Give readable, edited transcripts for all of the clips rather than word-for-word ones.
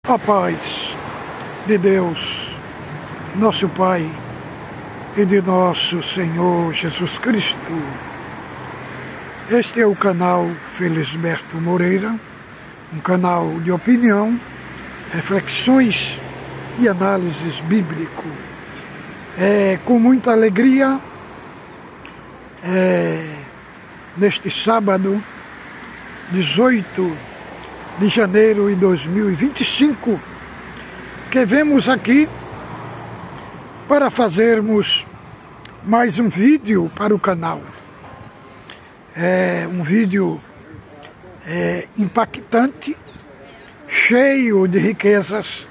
A paz de Deus, nosso Pai, e de nosso Senhor Jesus Cristo. Este é o canal Felisberto Moreira, um canal de opinião, reflexões e análises bíblico. Com muita alegria, neste sábado, 18 de janeiro de 2025, que vemos aqui para fazermos mais um vídeo para o canal. Um vídeo impactante, cheio de riquezas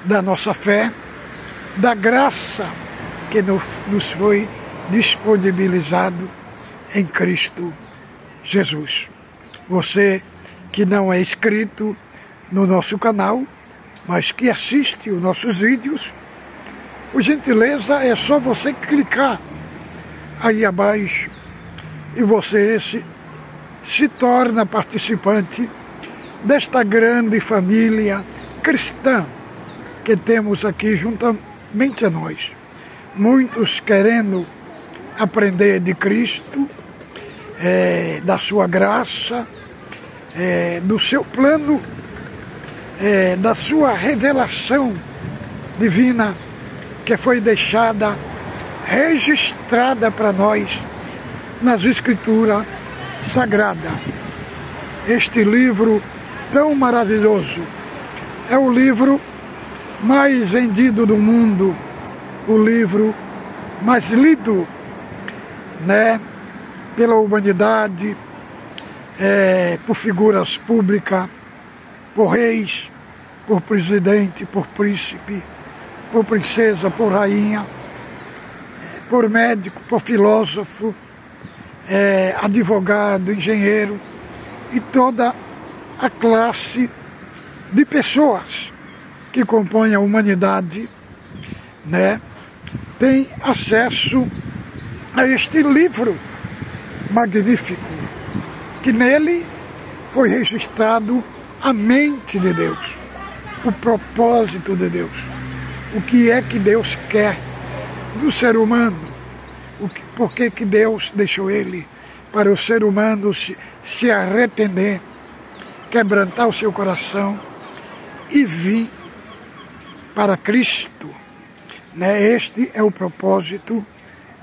da nossa fé, da graça que nos foi disponibilizado em Cristo Jesus. Você que não é inscrito no nosso canal, mas que assiste os nossos vídeos, por gentileza é só você clicar aí abaixo e você se torna participante desta grande família cristã que temos aqui juntamente a nós. Muitos querendo aprender de Cristo, da sua graça, do seu plano, da sua revelação divina que foi deixada, registrada para nós nas Escrituras Sagradas. Este livro tão maravilhoso é o livro mais vendido do mundo, o livro mais lido, pela humanidade, por figuras públicas, por reis, por presidente, por príncipe, por princesa, por rainha, por médico, por filósofo, advogado, engenheiro e toda a classe de pessoas que compõem a humanidade, tem acesso a este livro magnífico, que nele foi registrado a mente de Deus, o propósito de Deus, o que é que Deus quer do ser humano, por que Deus deixou ele para o ser humano se arrepender, quebrantar o seu coração e vir para Cristo. Este é o propósito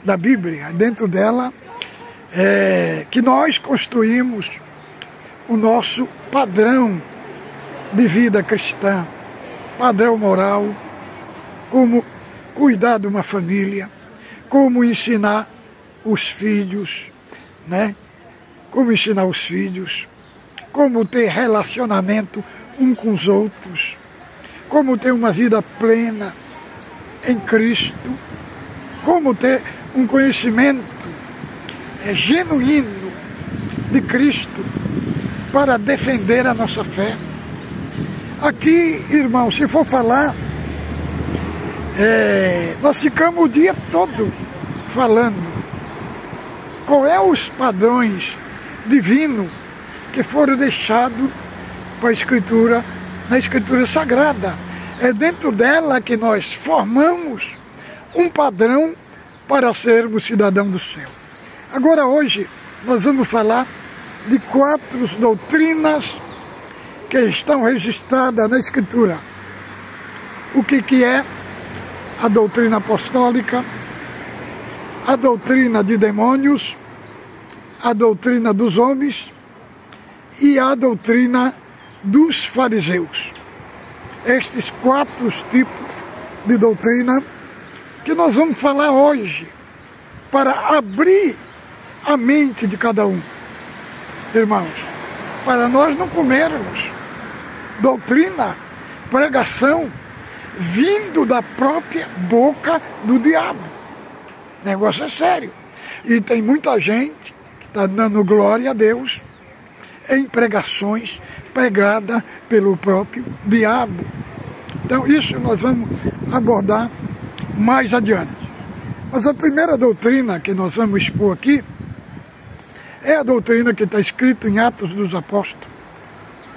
da Bíblia. Dentro dela que nós construímos o nosso padrão de vida cristã, padrão moral, como cuidar de uma família, como ensinar os filhos, como ensinar os filhos, como ter relacionamento um com os outros, como ter uma vida plena em Cristo, como ter um conhecimento genuíno de Cristo para defender a nossa fé. Aqui, irmão, se for falar, nós ficamos o dia todo falando qual é os padrões divinos que foram deixados para a Escritura, na Escritura Sagrada. É dentro dela que nós formamos um padrão para sermos cidadãos do céu. Agora, hoje, nós vamos falar de 4 doutrinas que estão registradas na Escritura. O que é a doutrina apostólica, a doutrina de demônios, a doutrina dos homens e a doutrina dos fariseus. Estes 4 tipos de doutrina que nós vamos falar hoje para abrir a mente de cada um, irmãos, para nós não comermos doutrina, pregação vindo da própria boca do diabo. O negócio é sério. E tem muita gente que está dando glória a Deus em pregações pregadas pelo próprio diabo. Então isso nós vamos abordar mais adiante. Mas a primeira doutrina que nós vamos expor aqui é a doutrina que está escrita em Atos dos Apóstolos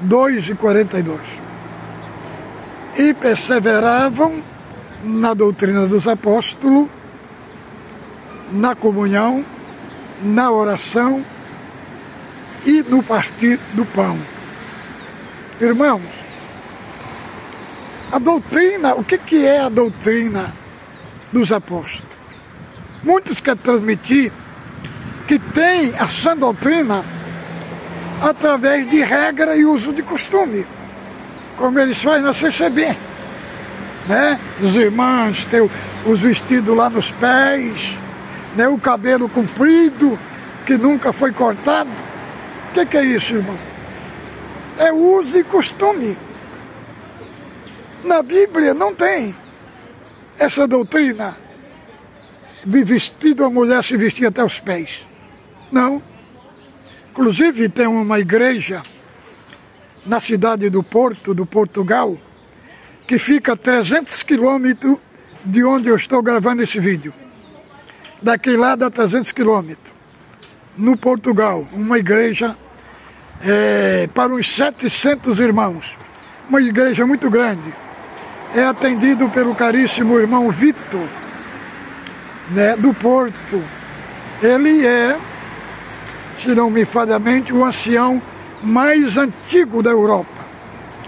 2:42. e perseveravam na doutrina dos apóstolos, na comunhão, na oração e no partir do pão. Irmãos, a doutrina, o que é a doutrina dos apóstolos? Muitos querem transmitir que tem a sã doutrina através de regra e uso de costume, como eles fazem na CCB, né? Os irmãos têm os vestidos lá nos pés, né? O cabelo comprido, que nunca foi cortado. O que é isso, irmão? É uso e costume. Na Bíblia não tem essa doutrina de vestido, a mulher se vestir até os pés. Não. Inclusive tem uma igreja na cidade do Porto, do Portugal, que fica a 300 quilômetros de onde eu estou gravando esse vídeo. Daqui lá dá 300 quilômetros. No Portugal, uma igreja para uns 700 irmãos. Uma igreja muito grande. É atendido pelo caríssimo irmão Vitor, né, do Porto. Ele é, se não me falha a mente, o ancião mais antigo da Europa.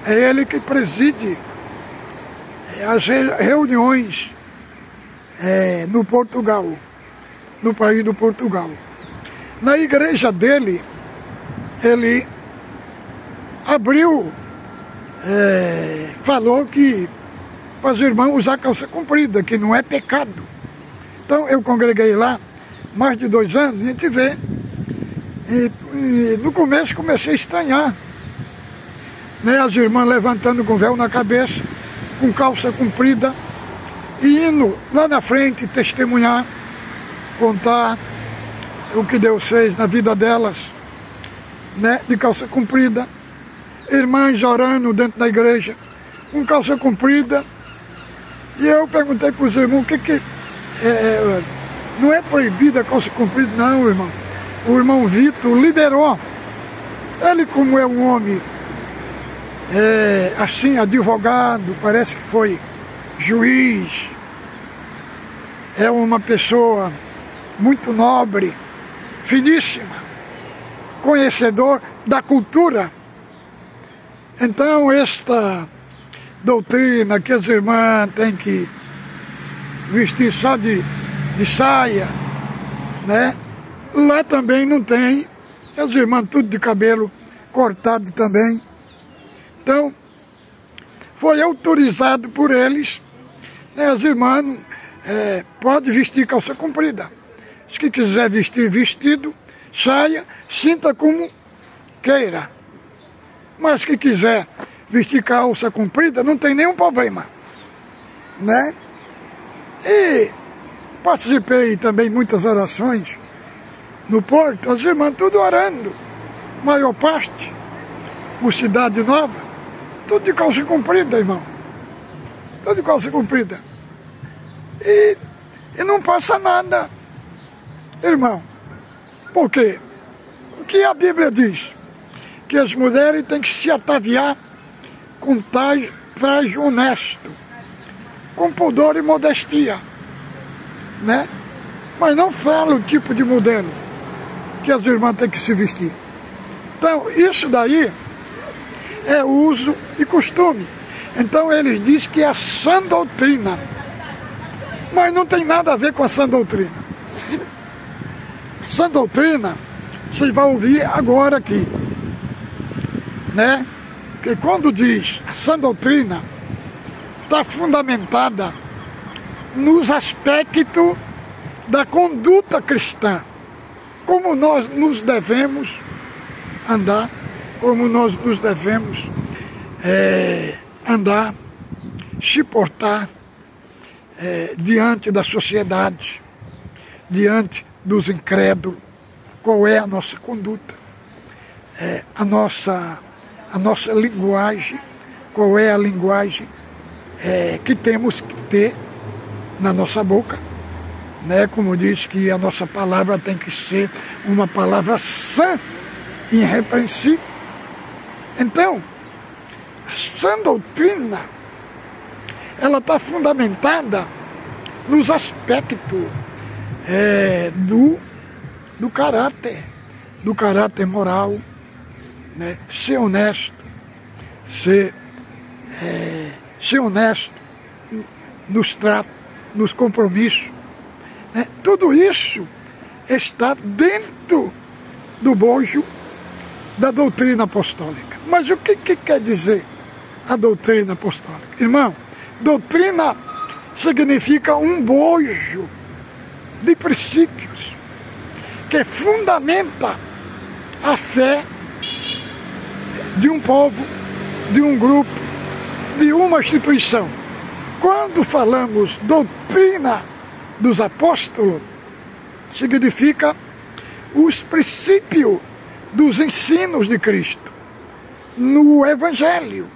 É ele que preside as reuniões no Portugal, no país do Portugal. Na igreja dele, ele abriu, falou que para os irmãos usar calça comprida, que não é pecado. Então eu congreguei lá mais de 2 anos e a gente vê. E no começo comecei a estranhar, né, as irmãs levantando com véu na cabeça, com calça comprida, e indo lá na frente testemunhar, contar o que Deus fez na vida delas, né, de calça comprida. Irmãs orando dentro da igreja, com calça comprida. E eu perguntei para os irmãos, não é proibida a calça comprida? Não, irmão. O irmão Vitor liberou. Ele, como é um homem, assim, advogado, parece que foi juiz, é uma pessoa muito nobre, finíssima, conhecedor da cultura. Então, esta doutrina que as irmãs têm que vestir só de saia, né? Lá também não tem, as irmãs tudo de cabelo cortado também. Então, foi autorizado por eles, né? As irmãs podem vestir calça comprida. Se quiser vestir vestido, saia, sinta como queira. Mas se quiser vestir calça comprida, não tem nenhum problema, né? E participei também de muitas orações no Porto, as irmãs tudo orando, maior parte, por Cidade Nova, tudo de calça comprida, irmão. Tudo de calça comprida. E não passa nada, irmão. Por quê? O que a Bíblia diz? Que as mulheres têm que se ataviar com traje honesto, com pudor e modestia, né? Mas não fala o tipo de modelo que as irmãs têm que se vestir. Então, isso daí é uso e costume. Então, eles dizem que é sã doutrina, mas não tem nada a ver com a sã doutrina. Sã doutrina, você vai ouvir agora aqui, né? Que quando diz a sã doutrina, está fundamentada nos aspectos da conduta cristã, como nós nos devemos andar, como nós nos devemos andar, se portar diante da sociedade, diante dos incrédulos, qual é a nossa conduta, a nossa linguagem, qual é a linguagem que temos que ter na nossa boca, né? Como diz que a nossa palavra tem que ser uma palavra sã, irrepreensível. Então, a sã doutrina ela está fundamentada nos aspectos do caráter moral, né? Ser honesto, ser honesto nos tratos, nos compromissos, né? Tudo isso está dentro do bojo da doutrina apostólica. Mas o que quer dizer a doutrina apostólica? Irmão, doutrina significa um bojo de princípios que fundamenta a fé de um povo, de um grupo, de uma instituição. Quando falamos doutrina dos apóstolos, significa os princípios dos ensinos de Cristo no Evangelho.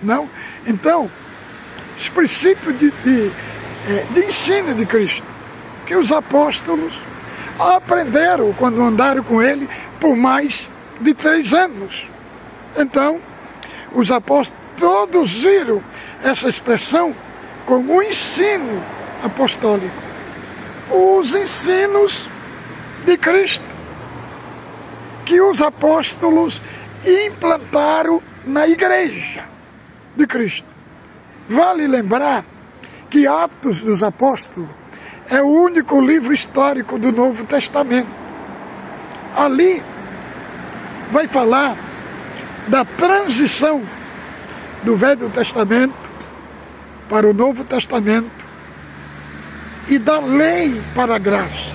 Não? Então, os princípios de ensino de Cristo, que os apóstolos aprenderam quando andaram com ele por mais de 3 anos. Então, os apóstolos traduziram essa expressão como ensino apostólico. Os ensinos de Cristo, que os apóstolos implantaram na igreja de Cristo. Vale lembrar que Atos dos Apóstolos é o único livro histórico do Novo Testamento. Ali vai falar da transição do Velho Testamento para o Novo Testamento e da lei para a graça.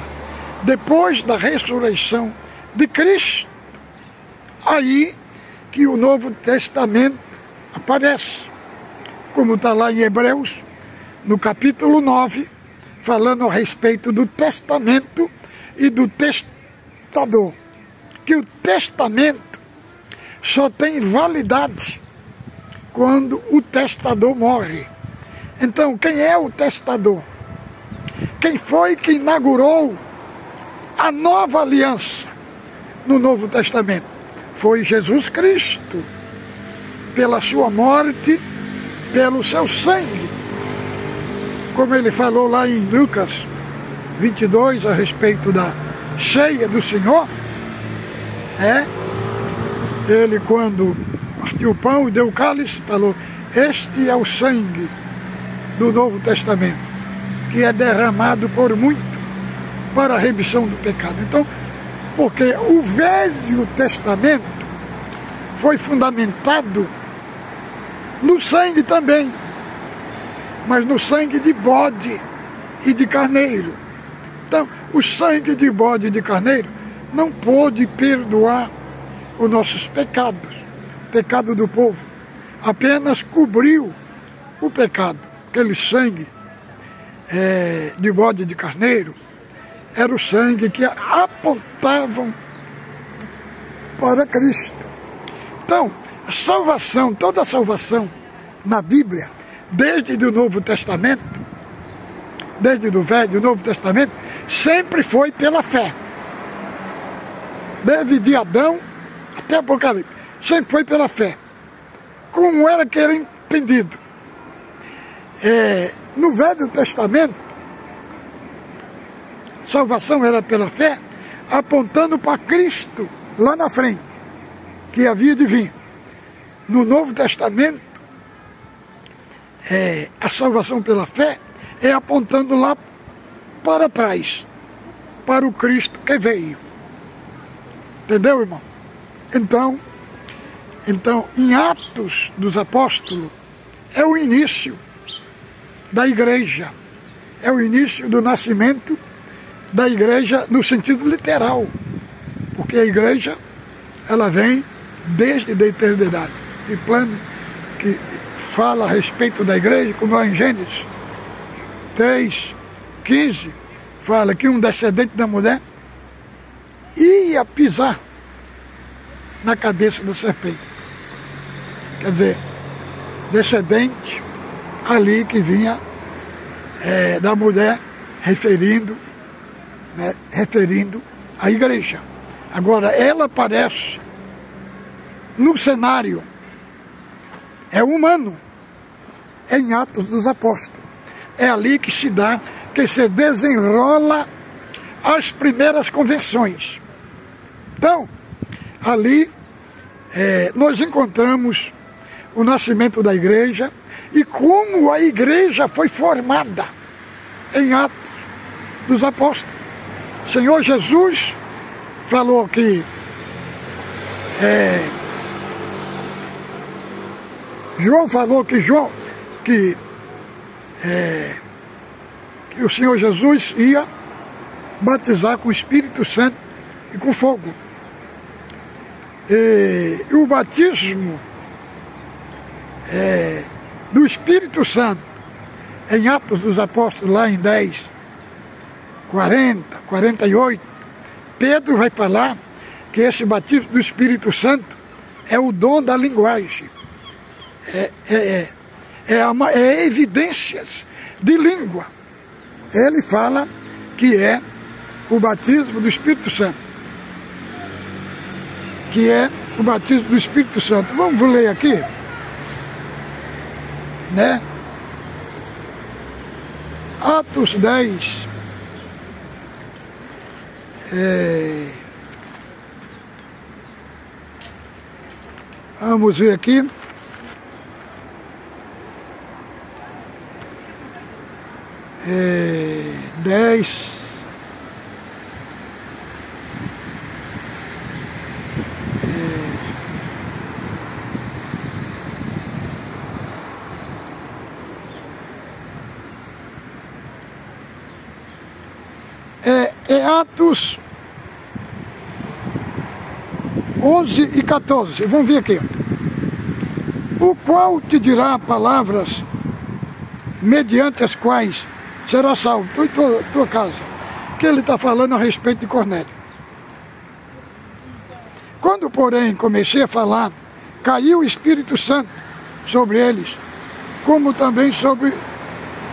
Depois da ressurreição de Cristo, aí que o Novo Testamento aparece, como está lá em Hebreus, no capítulo 9, falando a respeito do testamento e do testador. Que o testamento só tem validade quando o testador morre. Então, quem é o testador? Quem foi que inaugurou a nova aliança no Novo Testamento? Foi Jesus Cristo, pela sua morte, pelo seu sangue. Como ele falou lá em Lucas 22, a respeito da ceia do Senhor, ele, quando partiu o pão e deu o cálice, falou: este é o sangue do Novo Testamento, que é derramado por muito para a remissão do pecado. Então, porque o Velho Testamento foi fundamentado no sangue também, mas no sangue de bode e de carneiro. Então, o sangue de bode e de carneiro não pôde perdoar os nossos pecados, o pecado do povo. Apenas cobriu o pecado. Aquele sangue de bode e de carneiro era o sangue que apontavam para Cristo. Então, a salvação, toda a salvação na Bíblia, desde o Novo Testamento, desde o Velho e o Novo Testamento, sempre foi pela fé. Desde de Adão até Apocalipse, sempre foi pela fé. Como era que era entendido? No Velho Testamento, salvação era pela fé, apontando para Cristo lá na frente, que havia de vir. No Novo Testamento, a salvação pela fé é apontando lá para trás, para o Cristo que veio. Entendeu, irmão? Então, em Atos dos Apóstolos, é o início da igreja, é o início do nascimento da igreja no sentido literal, porque a igreja, ela vem desde a eternidade. Tem plano que fala a respeito da igreja, como é em Gênesis 3:15, fala que um descendente da mulher ia pisar na cabeça da serpente. Quer dizer, descendente ali que vinha da mulher, referindo à igreja. Agora, ela aparece no cenário, é humano, em Atos dos Apóstolos. É ali que se dá, que se desenrola as primeiras convenções. Então, ali nós encontramos o nascimento da igreja e como a igreja foi formada em Atos dos Apóstolos. O Senhor Jesus falou que João falou que o Senhor Jesus ia batizar com o Espírito Santo e com fogo. E o batismo do Espírito Santo em Atos dos Apóstolos, lá em 10, 40, 48, Pedro vai falar que esse batismo do Espírito Santo é o dom da linguagem. É evidências de língua. Ele fala que é o batismo do Espírito Santo. Que é o batismo do Espírito Santo. Vamos ler aqui, né? Atos 10. Vamos ver aqui. É, 10. Atos 11 e 14. Vamos ver aqui. O qual te dirá palavras mediante as quais será salvo tu e tua casa. Que ele está falando a respeito de Cornélio. Quando, porém, comecei a falar, caiu o Espírito Santo sobre eles, como também sobre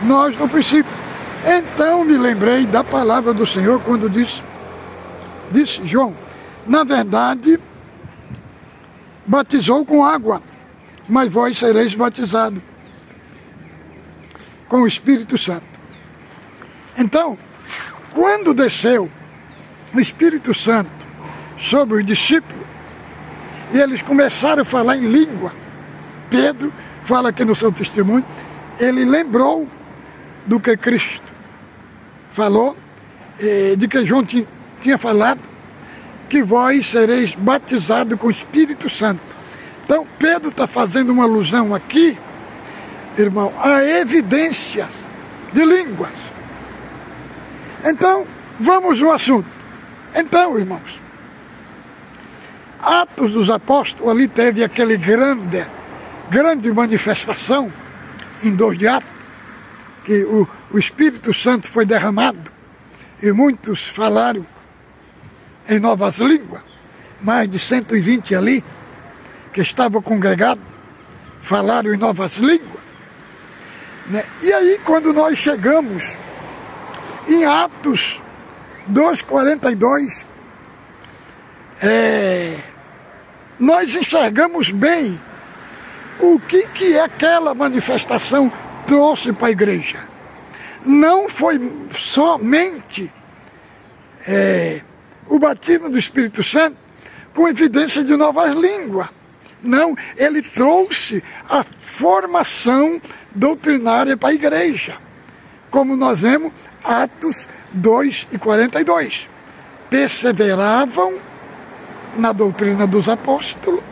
nós no princípio. Então me lembrei da palavra do Senhor quando disse João, na verdade, batizou com água, mas vós sereis batizados com o Espírito Santo. Então, quando desceu o Espírito Santo sobre os discípulos, e eles começaram a falar em língua, Pedro fala aqui no seu testemunho, ele lembrou do que Cristo falou, de que João tinha falado, que vós sereis batizados com o Espírito Santo. Então, Pedro está fazendo uma alusão aqui, irmão, a evidências de línguas. Então, vamos ao assunto. Então, irmãos, Atos dos Apóstolos, ali teve aquele grande manifestação, em 2 de Atos, que o Espírito Santo foi derramado, e muitos falaram em novas línguas, mais de 120 ali, que estavam congregados, falaram em novas línguas, né? E aí, quando nós chegamos em Atos 2:42, nós enxergamos bem o que aquela manifestação trouxe para a igreja. Não foi somente o batismo do Espírito Santo com evidência de novas línguas. Não, ele trouxe a formação doutrinária para a igreja. Como nós vemos, Atos 2:42. Perseveravam na doutrina dos apóstolos.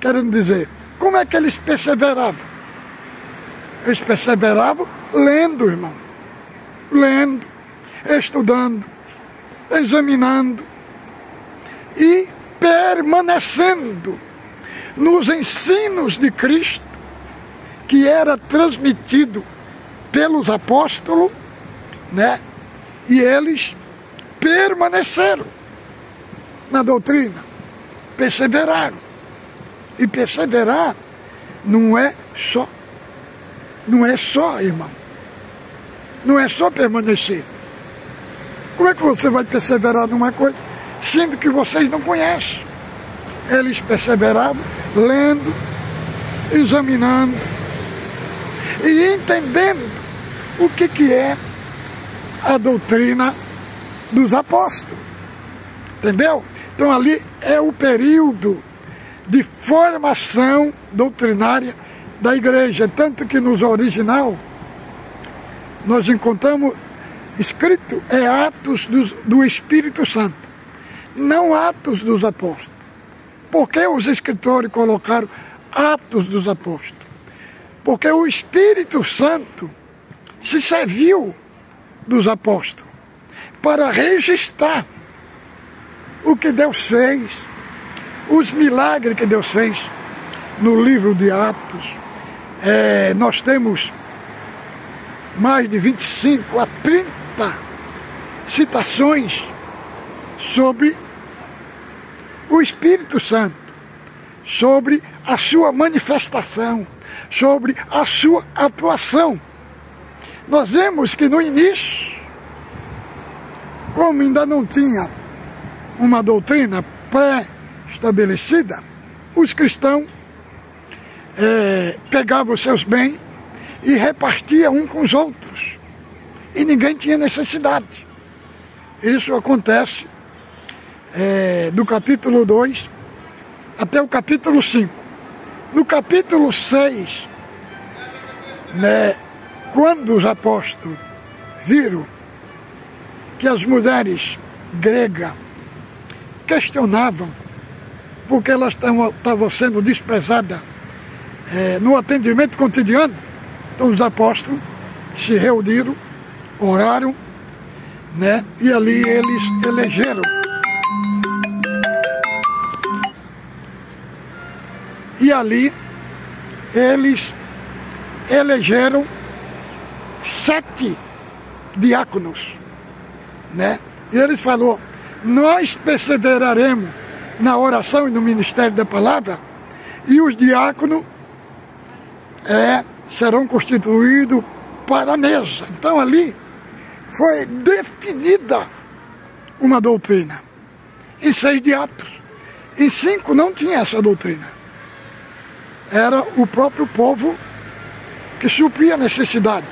Querendo dizer, como é que eles perseveravam? Eles perseveravam lendo, irmão. Lendo, estudando, examinando e permanecendo nos ensinos de Cristo, que era transmitido pelos apóstolos, né? E eles permaneceram na doutrina, perseveraram. E perseverar não é só, irmão. Não é só permanecer. Como é que você vai perseverar numa coisa, sendo que vocês não conhecem? Eles perseveravam lendo, examinando, e entendendo o que é a doutrina dos apóstolos. Entendeu? Então ali é o período de formação doutrinária da igreja. Tanto que nos original nós encontramos escrito Atos do Espírito Santo, não Atos dos Apóstolos. Por que os escritores colocaram Atos dos Apóstolos? Porque o Espírito Santo se serviu dos apóstolos para registrar o que Deus fez, os milagres que Deus fez. No livro de Atos, nós temos mais de 25 a 30 citações sobre o Espírito Santo, sobre a sua manifestação, sobre a sua atuação. Nós vemos que no início, como ainda não tinha uma doutrina pré-estabelecida, os cristãos pegavam os seus bens e repartiam um com os outros. E ninguém tinha necessidade. Isso acontece do capítulo 2 até o capítulo 5. No capítulo 6, quando os apóstolos viram que as mulheres gregas questionavam porque elas estavam sendo desprezadas no atendimento cotidiano, então os apóstolos se reuniram, oraram, e ali eles elegeram. E ali eles elegeram 7 diáconos, E eles falaram: nós perseveraremos na oração e no ministério da palavra, e os diáconos serão constituídos para a mesa. Então ali foi definida uma doutrina. Em 6 de Atos. Em 5 não tinha essa doutrina. Era o próprio povo que supria a necessidade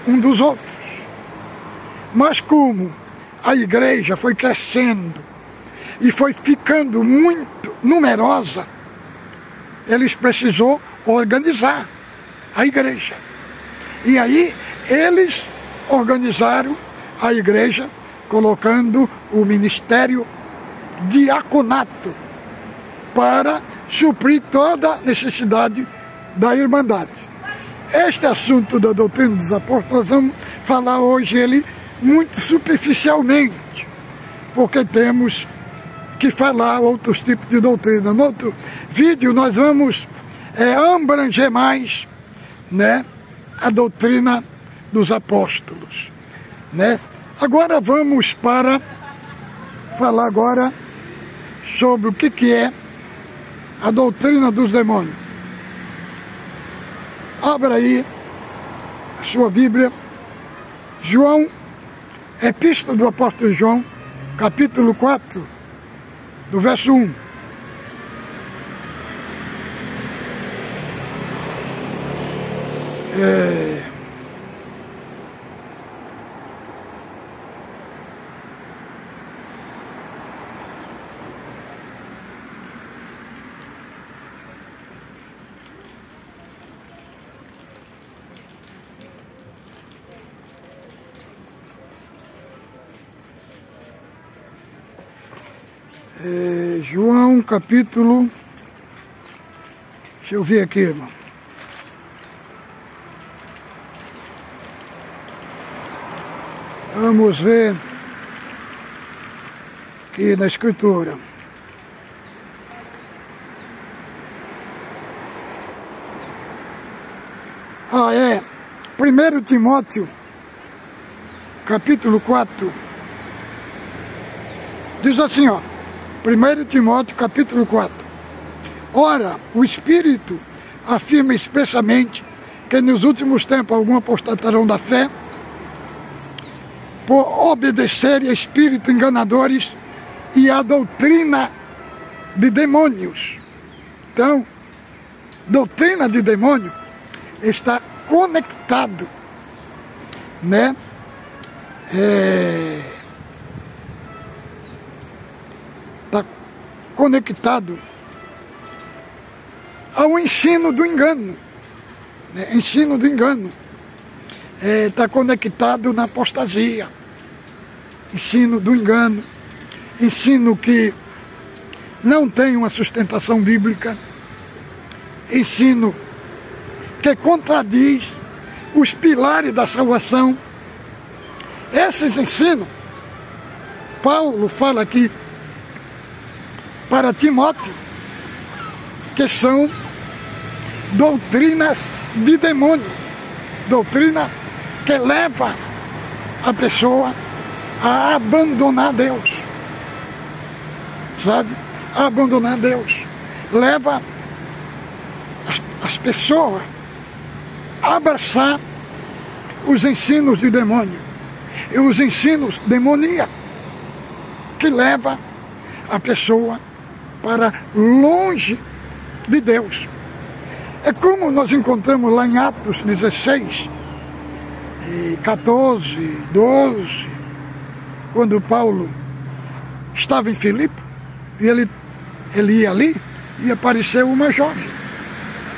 um dos outros. Mas como a igreja foi crescendo e foi ficando muito numerosa, eles precisou organizar a igreja. E aí eles organizaram a igreja colocando o ministério diaconato para suprir toda a necessidade da irmandade. Este assunto da doutrina dos apóstolos, nós vamos falar hoje ele muito superficialmente, porque temos que falar outros tipos de doutrina. No outro vídeo nós vamos abranger mais a doutrina dos apóstolos. Agora vamos para falar agora sobre o que é a doutrina dos demônios. Abra aí a sua Bíblia, João, Epístola do Apóstolo João, capítulo 4, do verso 1. João capítulo, deixa eu ver aqui, irmão. Vamos ver aqui na escritura. É 1 Timóteo capítulo 4 diz assim, 1 Timóteo capítulo 4. Ora, o Espírito afirma expressamente que nos últimos tempos alguns apostatarão da fé por obedecerem a espíritos enganadores e a doutrina de demônios. Então, doutrina de demônio está conectado, né? Está conectado ao ensino do engano, né? Ensino do engano. Está conectado na apostasia, ensino do engano, ensino que não tem uma sustentação bíblica, ensino que contradiz os pilares da salvação. Esses ensinos, Paulo fala aqui para Timóteo, que são doutrinas de demônio, doutrina que leva a pessoa a abandonar Deus, sabe? A abandonar Deus. Leva as pessoas a abraçar os ensinos de demônio e os ensinos demoníacos que leva a pessoa para longe de Deus. É como nós encontramos lá em Atos 16, 14, 12, quando Paulo estava em Filipe, e ele ia ali, e apareceu uma jovem,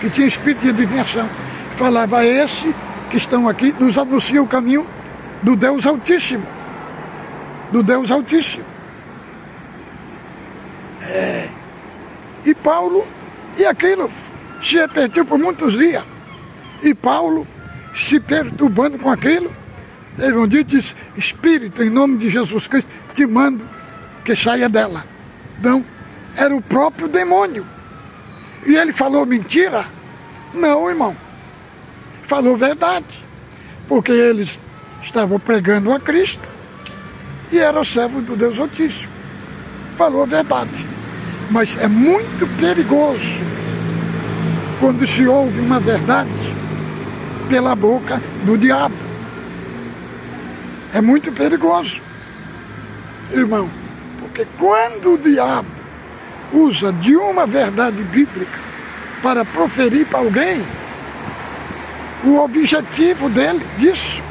que tinha espírito de adivinhação. Falava: esse que estão aqui nos anuncia o caminho do Deus Altíssimo. Do Deus Altíssimo. E Paulo, e aquilo se repetiu por muitos dias. E Paulo, se perturbando com aquilo, teve um dia e disse: Espírito, em nome de Jesus Cristo, te mando que saia dela. Então, era o próprio demônio. E ele falou mentira? Não, irmão. Falou verdade. Porque eles estavam pregando a Cristo e era o servo do Deus Altíssimo. Falou verdade. Mas é muito perigoso quando se ouve uma verdade pela boca do diabo. É muito perigoso, irmão, porque quando o diabo usa de uma verdade bíblica para proferir para alguém, o objetivo dele, disso,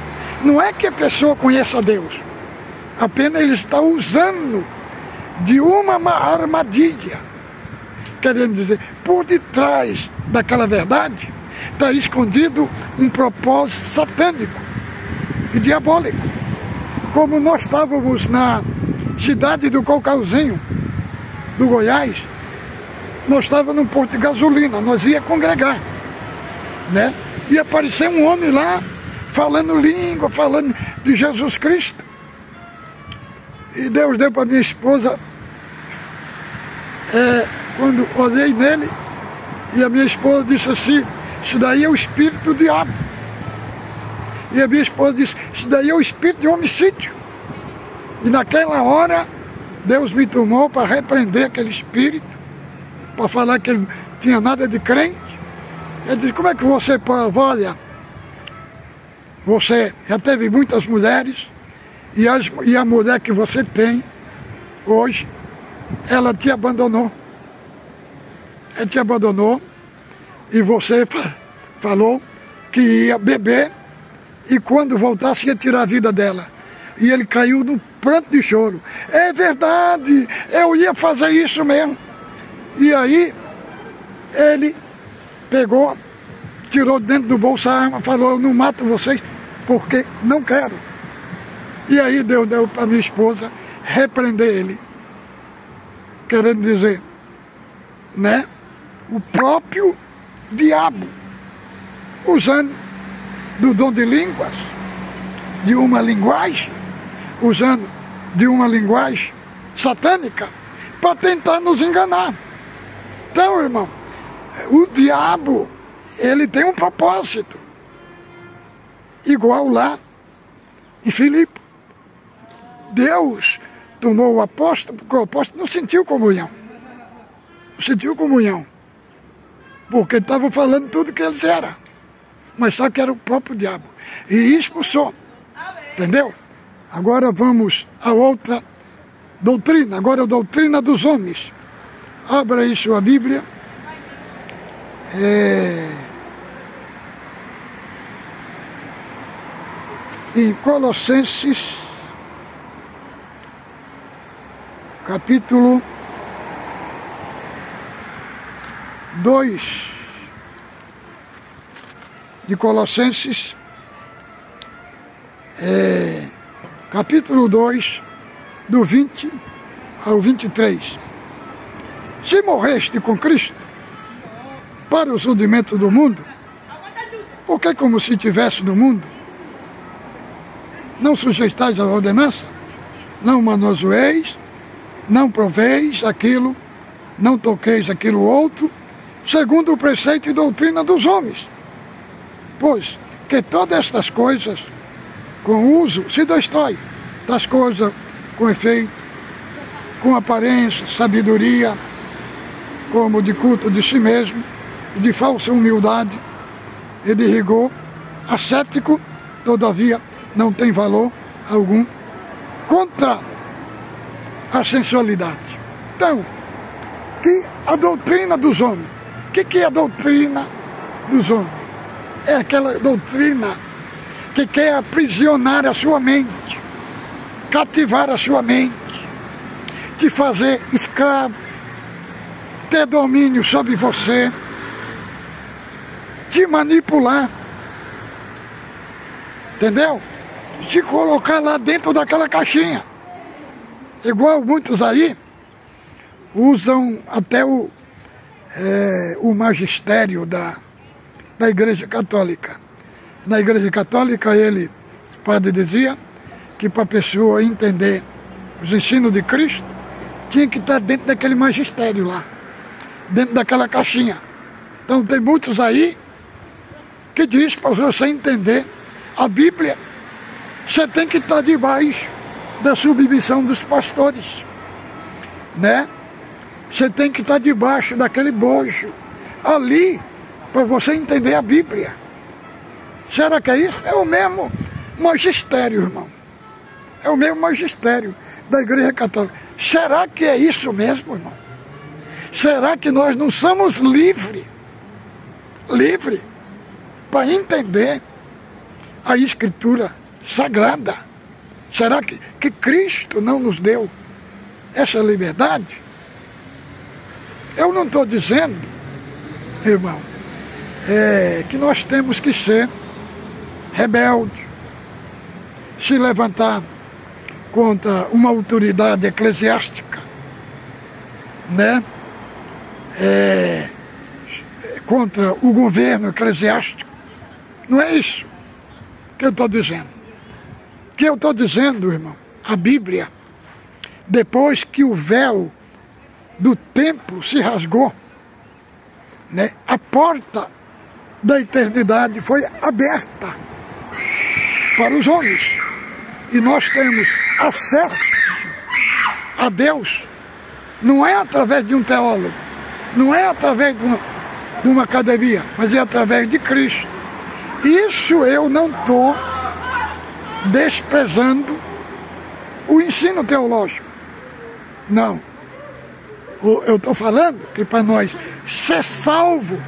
não é que a pessoa conheça Deus, apenas ele está usando de uma armadilha, querendo dizer, por detrás daquela verdade está escondido um propósito satânico e diabólico. Como nós estávamos na cidade do Cocalzinho, do Goiás, nós estávamos num posto de gasolina, nós ia congregar, né? E apareceu um homem lá, falando língua, falando de Jesus Cristo. E Deus deu para minha esposa, quando olhei nele, e a minha esposa disse assim: isso daí é o espírito do diabo. E a minha esposa disse: isso daí é o espírito de homicídio. E naquela hora, Deus me tomou para repreender aquele espírito, para falar que ele não tinha nada de crente. Ele disse: como é que você pode? Olha, você já teve muitas mulheres, e a mulher que você tem hoje, ela te abandonou. Ela te abandonou, e você falou que ia beber, e quando voltasse ia tirar a vida dela. E ele caiu num pranto de choro. É verdade, eu ia fazer isso mesmo. E aí, ele pegou, tirou dentro do bolso a arma, falou: eu não mato vocês porque não quero. E aí Deus deu para minha esposa repreender ele. Querendo dizer, né? O próprio diabo, usando do dom de línguas, de uma linguagem, usando de uma linguagem satânica, para tentar nos enganar. Então, irmão, o diabo, ele tem um propósito, igual lá em Filipe. Deus tomou o apóstolo, porque o apóstolo não sentiu comunhão. Não sentiu comunhão. Porque ele estava falando tudo que eles eram. Mas só que era o próprio diabo. E expulsou. Entendeu? Agora vamos a outra doutrina. Agora a doutrina dos homens. Abra aí sua Bíblia. em Colossenses, capítulo 2, de Colossenses, capítulo 2, do 20 ao 23. Se morreste com Cristo para o surgimento do mundo, porque como se estivesse no mundo, não sujeitais à ordenança, não manuseeis, não proveis aquilo, não toqueis aquilo outro, segundo o preceito e doutrina dos homens. Pois que todas estas coisas, com uso, se destrói, das coisas com efeito, com aparência, sabedoria, como de culto de si mesmo, e de falsa humildade, e de rigor ascético, todavia não tem valor algum contra a sensualidade. Então, que a doutrina dos homens. O que é a doutrina dos homens? É aquela doutrina que quer aprisionar a sua mente, cativar a sua mente, te fazer escravo, ter domínio sobre você, te manipular, entendeu? Te colocar lá dentro daquela caixinha. Igual muitos aí usam até o magistério da Igreja Católica. Na Igreja Católica, o padre dizia que para a pessoa entender os ensinos de Cristo, tinha que estar dentro daquele magistério lá, dentro daquela caixinha. Então tem muitos aí que diz para você entender a Bíblia, você tem que estar debaixo da submissão dos pastores, né? Você tem que estar debaixo daquele bojo ali para você entender a Bíblia. Será que é isso? É o mesmo magistério, irmão. É o mesmo magistério da Igreja Católica. Será que é isso mesmo, irmão? Será que nós não somos livres para entender a Escritura Sagrada? Será que Cristo não nos deu essa liberdade? Eu não estou dizendo, irmão, que nós temos que ser rebeldes, se levantar contra uma autoridade eclesiástica, né? Contra o governo eclesiástico. Não é isso que eu estou dizendo. O que eu estou dizendo, irmão, a Bíblia, depois que o véu do templo se rasgou, né, a porta da eternidade foi aberta para os homens. E nós temos acesso a Deus, não é através de um teólogo, não é através de uma academia, mas é através de Cristo. Isso eu não estou desprezando o ensino teológico. Não. Eu estou falando que para nós ser salvo,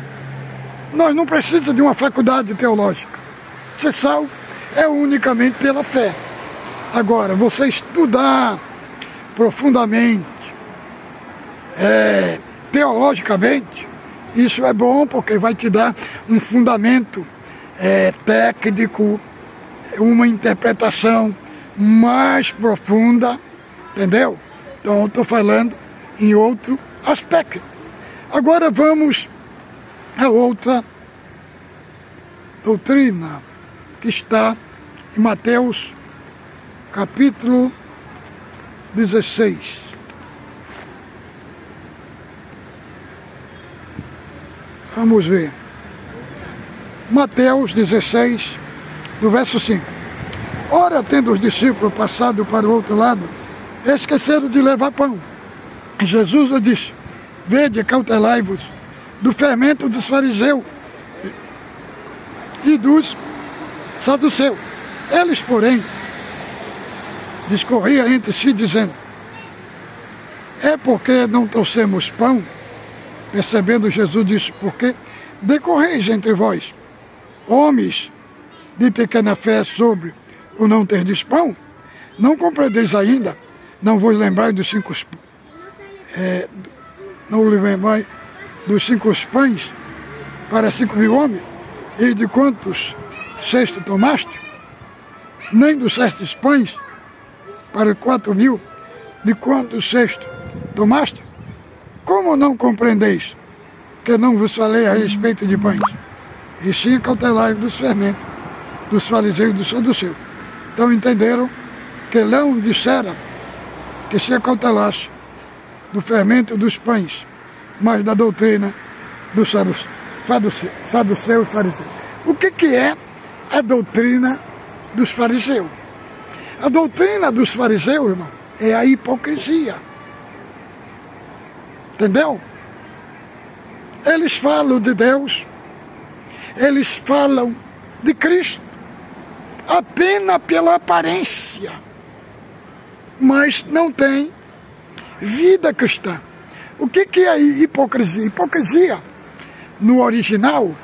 nós não precisamos de uma faculdade teológica. Ser salvo é unicamente pela fé. Agora, você estudar profundamente, teologicamente, isso é bom porque vai te dar um fundamento técnico, uma interpretação mais profunda, entendeu? Então eu estou falando em outro aspecto. Agora vamos a outra doutrina que está em Mateus capítulo 16. Vamos ver. Mateus 16, do verso 5. Ora, tendo os discípulos passado para o outro lado, esqueceram de levar pão. Jesus lhe disse: vede, cautelai-vos do fermento dos fariseus e dos saduceus. Eles, porém, discorriam entre si, dizendo: é porque não trouxemos pão? Percebendo, Jesus disse: porque decorreis entre vós, homens de pequena fé, sobre ou não terdes pão, não compreendeis ainda, não vos lembrai dos 5 não vos lembrai dos 5 pães para 5.000 homens, e de quantos cestos tomaste? Nem dos 7 pães para 4.000, de quantos cestos tomaste? Como não compreendeis que não vos falei a respeito de pães? E sim cautelai dos fermentos, dos fariseus e dos saduceus. Então entenderam que não dissera que se acautelasse do fermento dos pães, mas da doutrina dos saduceus e fariseus. O que é a doutrina dos fariseus? A doutrina dos fariseus, irmão, é a hipocrisia. Entendeu? Eles falam de Deus, eles falam de Cristo, apenas pela aparência, mas não tem vida cristã. O que é hipocrisia? Hipocrisia, no original,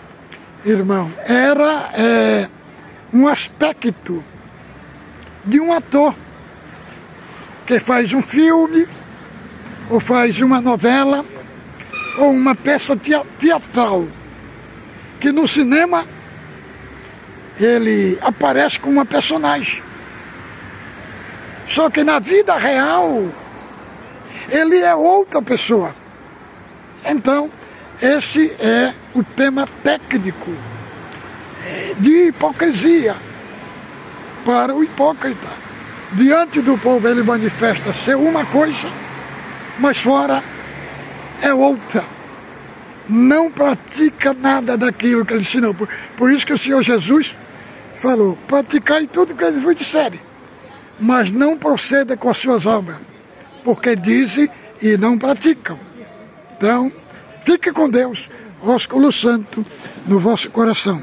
irmão, era um aspecto de um ator que faz um filme, ou faz uma novela, ou uma peça teatral, que no cinema ele aparece como uma personagem. Só que na vida real ele é outra pessoa. Então, esse é o tema técnico de hipocrisia para o hipócrita. Diante do povo ele manifesta ser uma coisa, mas fora é outra. Não pratica nada daquilo que ele ensinou. Por isso que o Senhor Jesus falou: praticai tudo que ele vos disser, mas não proceda com as suas obras, porque dizem e não praticam. Então, fique com Deus, ósculo santo no vosso coração.